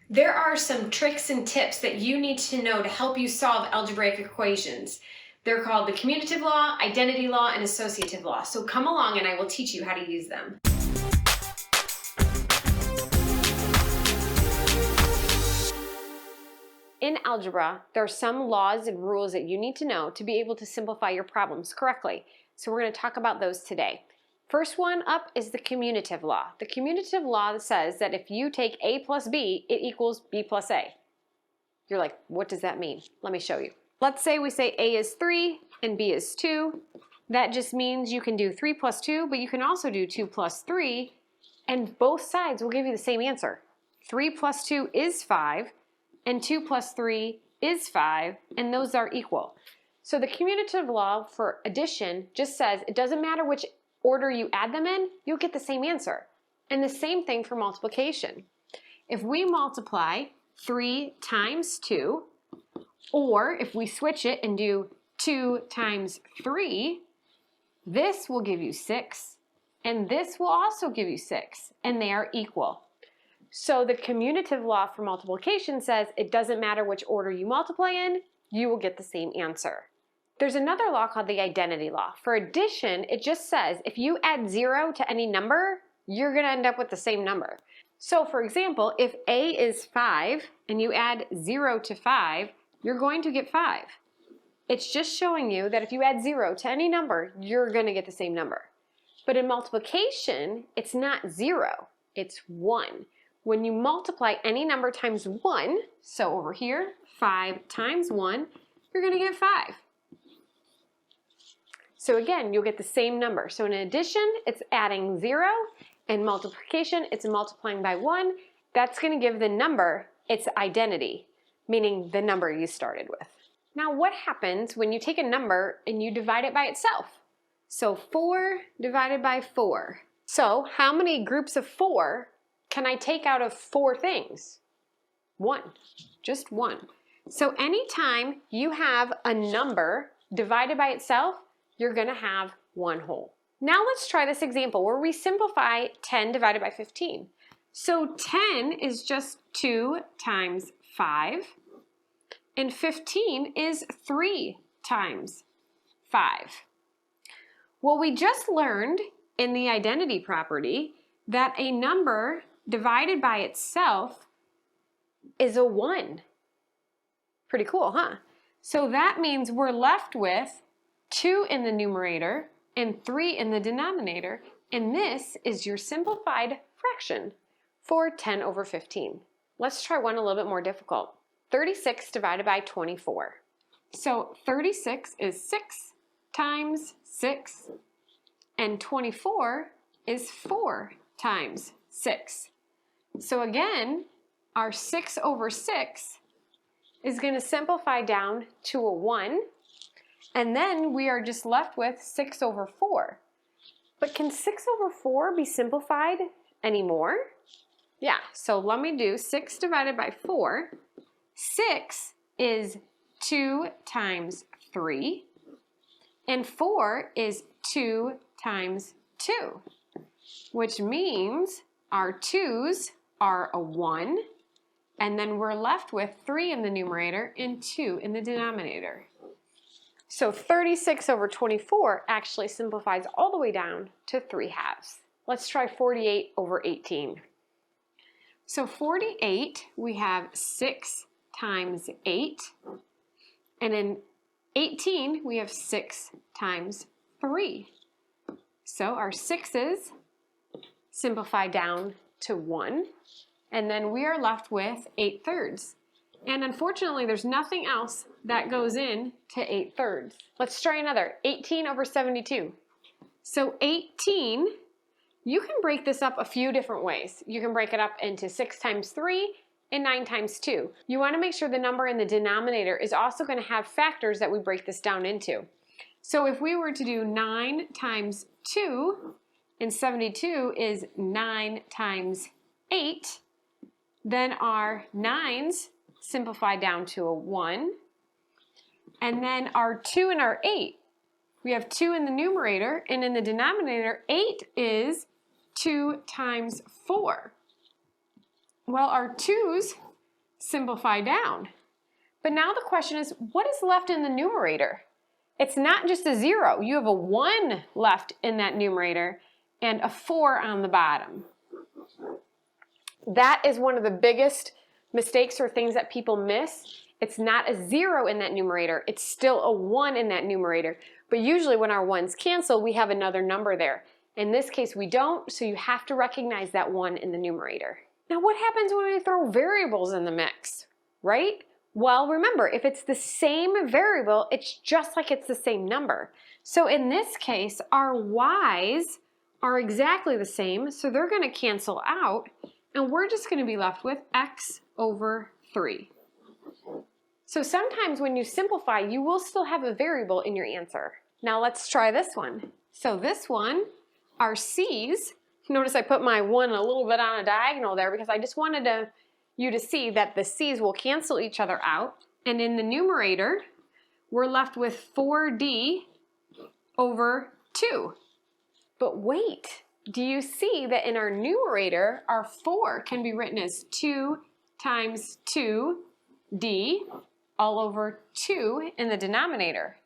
There are some tricks and tips that you need to know to help you solve algebraic equations. They're called the commutative law, identity law, and associative law. So come along and I will teach you how to use them. In algebra, there are some laws and rules that you need to know to be able to simplify your problems correctly. So we're going to talk about those today. First one up is the commutative law. The commutative law says that if you take a plus b, it equals b plus a. You're like, what does that mean? Let me show you. Let's say we say a is 3 and b is 2. That just means you can do 3 plus 2, but you can also do 2 plus 3, and both sides will give you the same answer. 3 plus 2 is 5, and 2 plus 3 is 5, and those are equal. So the commutative law for addition just says it doesn't matter which order you add them in, you'll get the same answer. And the same thing for multiplication. If we multiply 3 times 2, or if we switch it and do 2 times 3, this will give you 6, and this will also give you 6, and they are equal. So the commutative law for multiplication says it doesn't matter which order you multiply in, you will get the same answer. There's another law called the identity law. For addition, it just says if you add 0 to any number, you're going to end up with the same number. So for example, if a is 5 and you add 0 to 5, you're going to get 5. It's just showing you that if you add 0 to any number, you're going to get the same number. But in multiplication, it's not 0, it's 1. When you multiply any number times 1, so over here, 5 times 1, you're going to get 5. So again, you'll get the same number. So in addition, it's adding 0. In multiplication, it's multiplying by 1. That's going to give the number its identity, meaning the number you started with. Now what happens when you take a number and you divide it by itself? So 4 divided by 4. So how many groups of 4 can I take out of 4 things? 1, just 1. So anytime you have a number divided by itself, you're going to have 1 whole. Now let's try this example where we simplify 10 divided by 15. So 10 is just 2 times 5, and 15 is 3 times 5. Well, we just learned in the identity property that a number divided by itself is a 1. Pretty cool, huh? So that means we're left with 2 in the numerator and 3 in the denominator, and this is your simplified fraction for 10 over 15. Let's try one a little bit more difficult. 36 divided by 24. So 36 is 6 times 6, and 24 is 4 times 6. So again, our 6 over 6 is going to simplify down to a 1, and then we are just left with 6 over 4. But can 6 over 4 be simplified anymore? Yeah, so let me do 6 divided by 4. 6 is 2 times 3, and 4 is 2 times 2, which means our 2's are a 1, and then we're left with 3 in the numerator and 2 in the denominator. So 36 over 24 actually simplifies all the way down to 3 halves. Let's try 48 over 18. So 48, we have 6 times 8, and in 18, we have 6 times 3. So our 6's simplify down to 1, and then we are left with 8/3. And unfortunately, there's nothing else that goes in to 8/3. Let's try another, 18 over 72. So 18, you can break this up a few different ways. You can break it up into 6 times 3 and 9 times 2. You want to make sure the number in the denominator is also going to have factors that we break this down into. So if we were to do 9 times 2, and 72 is 9 times 8, then our 9's simplify down to a 1, and then our 2 and our 8, we have 2 in the numerator, and in the denominator, 8 is 2 times 4. Well, our 2's simplify down. But now the question is, what is left in the numerator? It's not just a 0. You have a 1 left in that numerator and a 4 on the bottom. That is one of the biggest mistakes or things that people miss. It's not a 0 in that numerator. It's still a 1 in that numerator. But usually when our 1's cancel, we have another number there. In this case, we don't, so you have to recognize that 1 in the numerator. Now, what happens when we throw variables in the mix, right? Well, remember, if it's the same variable, it's just like it's the same number. So in this case, our y's are exactly the same, so they're going to cancel out, and we're just going to be left with x over 3. So sometimes when you simplify, you will still have a variable in your answer. Now let's try this one. So this one, our c's, notice I put my 1 a little bit on a diagonal there because I just wanted you to see that the c's will cancel each other out. And in the numerator, we're left with 4d over 2. But wait, do you see that in our numerator, our 4 can be written as 2 times 2d all over 2 in the denominator,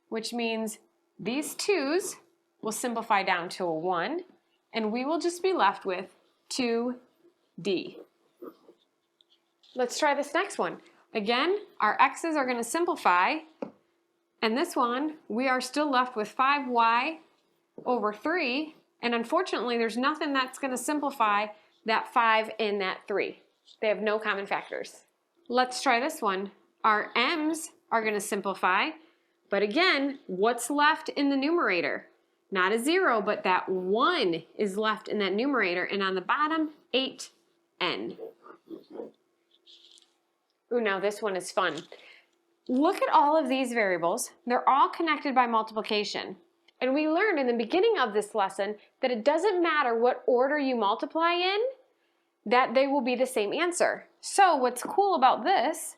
which means these 2's will simplify down to a 1, and we will just be left with 2d. Let's try this next one. Again, our x's are going to simplify, and this one, we are still left with 5y over 3, and unfortunately, there's nothing that's going to simplify that 5 and that 3. They have no common factors. Let's try this one. Our m's are going to simplify, but again, what's left in the numerator? Not a 0, but that 1 is left in that numerator, and on the bottom, 8n. Ooh, now this one is fun. Look at all of these variables. They're all connected by multiplication. And we learned in the beginning of this lesson that it doesn't matter what order you multiply in, that they will be the same answer. So what's cool about this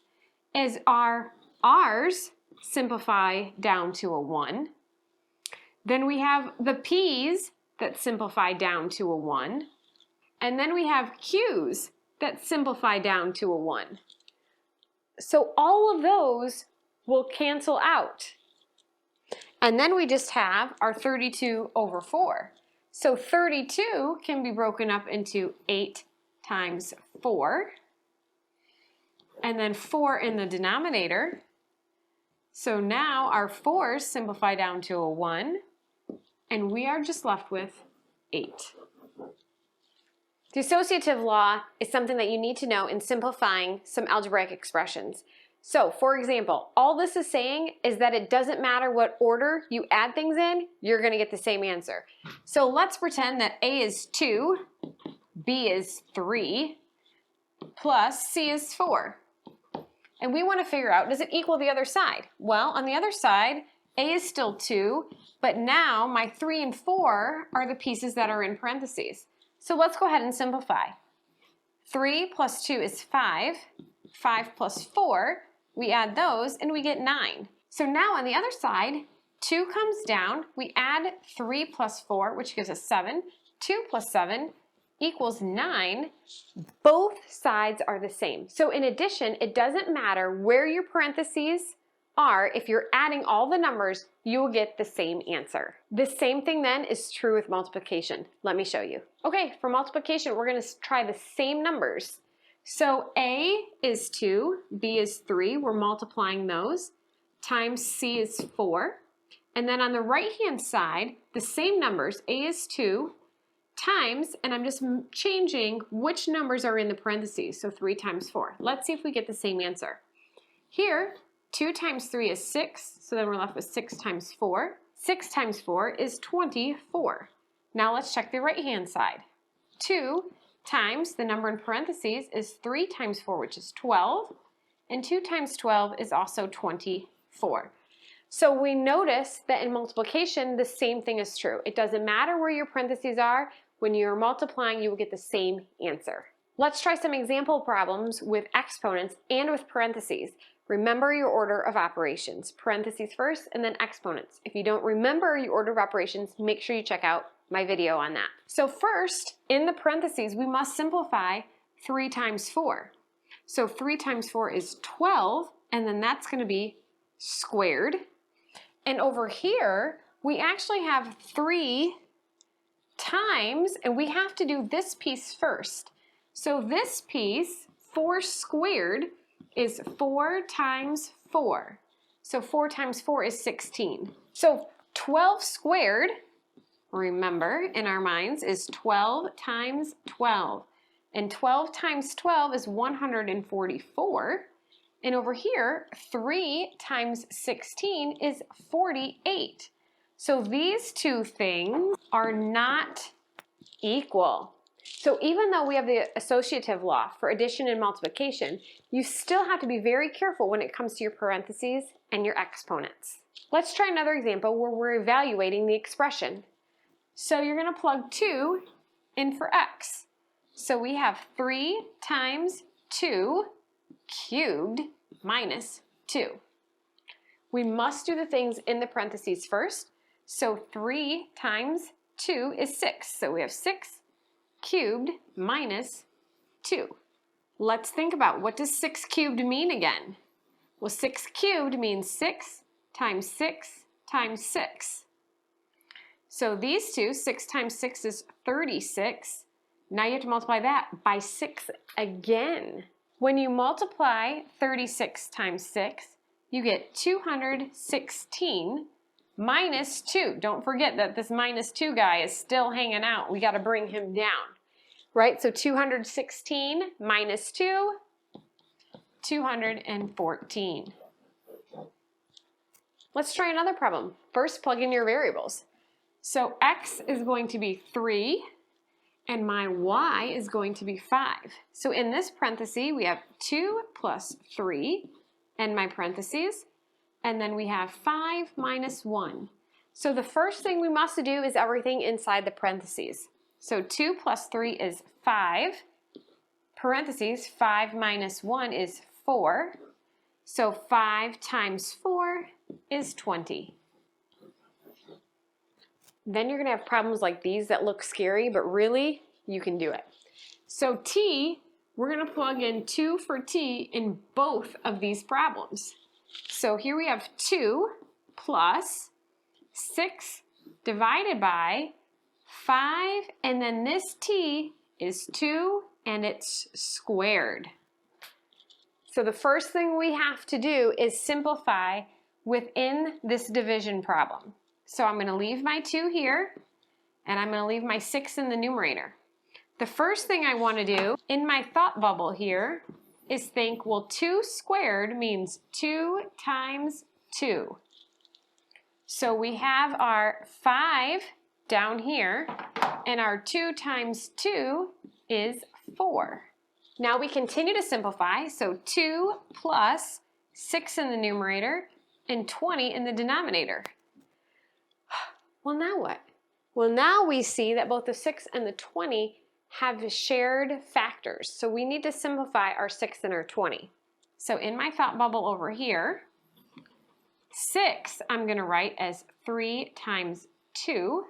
is our r's simplify down to a 1. Then we have the p's that simplify down to a 1. And then we have q's that simplify down to a 1. So all of those will cancel out. And then we just have our 32 over 4. So 32 can be broken up into 8 times 4. And then 4 in the denominator. So now our 4's simplify down to a 1. And we are just left with 8. The associative law is something that you need to know in simplifying some algebraic expressions. So, for example, all this is saying is that it doesn't matter what order you add things in, you're going to get the same answer. So let's pretend that A is 2, B is 3, plus C is 4. And we want to figure out, does it equal the other side? Well, on the other side, A is still 2, but now my 3 and 4 are the pieces that are in parentheses. So let's go ahead and simplify. 3 plus 2 is 5. 5 plus 4, we add those and we get 9. So now on the other side, 2 comes down, we add 3 plus 4, which gives us 7. 2 plus 7 equals 9. Both sides are the same. So in addition, it doesn't matter where your parentheses are. If you're adding all the numbers, you will get the same answer. The same thing then is true with multiplication. Let me show you. Okay, for multiplication, we're going to try the same numbers. So A is 2, B is 3, we're multiplying those, times C is 4. And then on the right-hand side, the same numbers, A is 2, times, and I'm just changing which numbers are in the parentheses, so 3 times 4. Let's see if we get the same answer. Here, 2 times 3 is 6, so then we're left with 6 times 4. 6 times 4 is 24. Now let's check the right-hand side. 2 times the number in parentheses is 3 times 4, which is 12, and 2 times 12 is also 24. So we notice that in multiplication, the same thing is true. It doesn't matter where your parentheses are. When you're multiplying, you will get the same answer. Let's try some example problems with exponents and with parentheses. Remember your order of operations. Parentheses first and then exponents. If you don't remember your order of operations, make sure you check out my video on that. So first, in the parentheses, we must simplify 3 times 4. So 3 times 4 is 12, and then that's going to be squared. And over here, we actually have 3 times, and we have to do this piece first. So this piece, 4 squared, is 4 times 4. So 4 times 4 is 16. So 12 squared, remember, in our minds, is 12 times 12. And 12 times 12 is 144. And over here, 3 times 16 is 48. So these two things are not equal. So even though we have the associative law for addition and multiplication, you still have to be very careful when it comes to your parentheses and your exponents. Let's try another example where we're evaluating the expression. So you're going to plug 2 in for x. So we have 3 times 2 cubed minus 2. We must do the things in the parentheses first. So 3 times 2 is 6. So we have 6 cubed minus 2. Let's think about, what does 6 cubed mean again? Well, 6 cubed means 6 times 6 times 6. So these two, 6 times 6 is 36. Now you have to multiply that by 6 again. When you multiply 36 times 6, you get 216 minus 2. Don't forget that this minus 2 guy is still hanging out. We got to bring him down, right? So 216 minus 2, 214. Let's try another problem. First, plug in your variables. So x is going to be 3, and my y is going to be 5. So in this parenthesis, we have 2 plus 3, and my parentheses, and then we have 5 minus 1. So the first thing we must do is everything inside the parentheses. So 2 plus 3 is 5, parentheses, 5 minus 1 is 4. So 5 times 4 is 20. Then you're going to have problems like these that look scary, but really, you can do it. So t, we're going to plug in 2 for t in both of these problems. So here we have 2 plus 6 divided by 5, and then this t is 2, and it's squared. So the first thing we have to do is simplify within this division problem. So I'm going to leave my 2 here, and I'm going to leave my 6 in the numerator. The first thing I want to do in my thought bubble here is think, well, 2 squared means 2 times 2. So we have our 5 down here, and our 2 times 2 is 4. Now we continue to simplify, so 2 plus 6 in the numerator and 20 in the denominator. Well, now what? Well, now we see that both the 6 and the 20 have shared factors. So we need to simplify our 6 and our 20. So in my thought bubble over here, 6 I'm going to write as 3 times 2,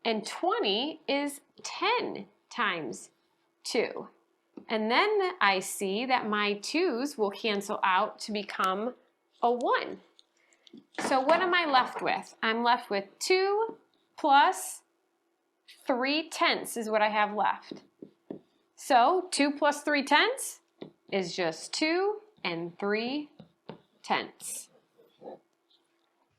and 20 is 10 times 2. And then I see that my 2's will cancel out to become a 1. So what am I left with? I'm left with 2 plus 3/10 is what I have left. So 2 plus 3/10 is just 2 3/10.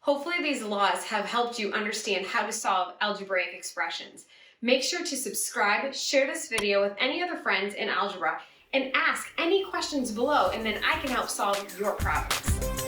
Hopefully these laws have helped you understand how to solve algebraic expressions. Make sure to subscribe, share this video with any other friends in algebra, and ask any questions below, and then I can help solve your problems.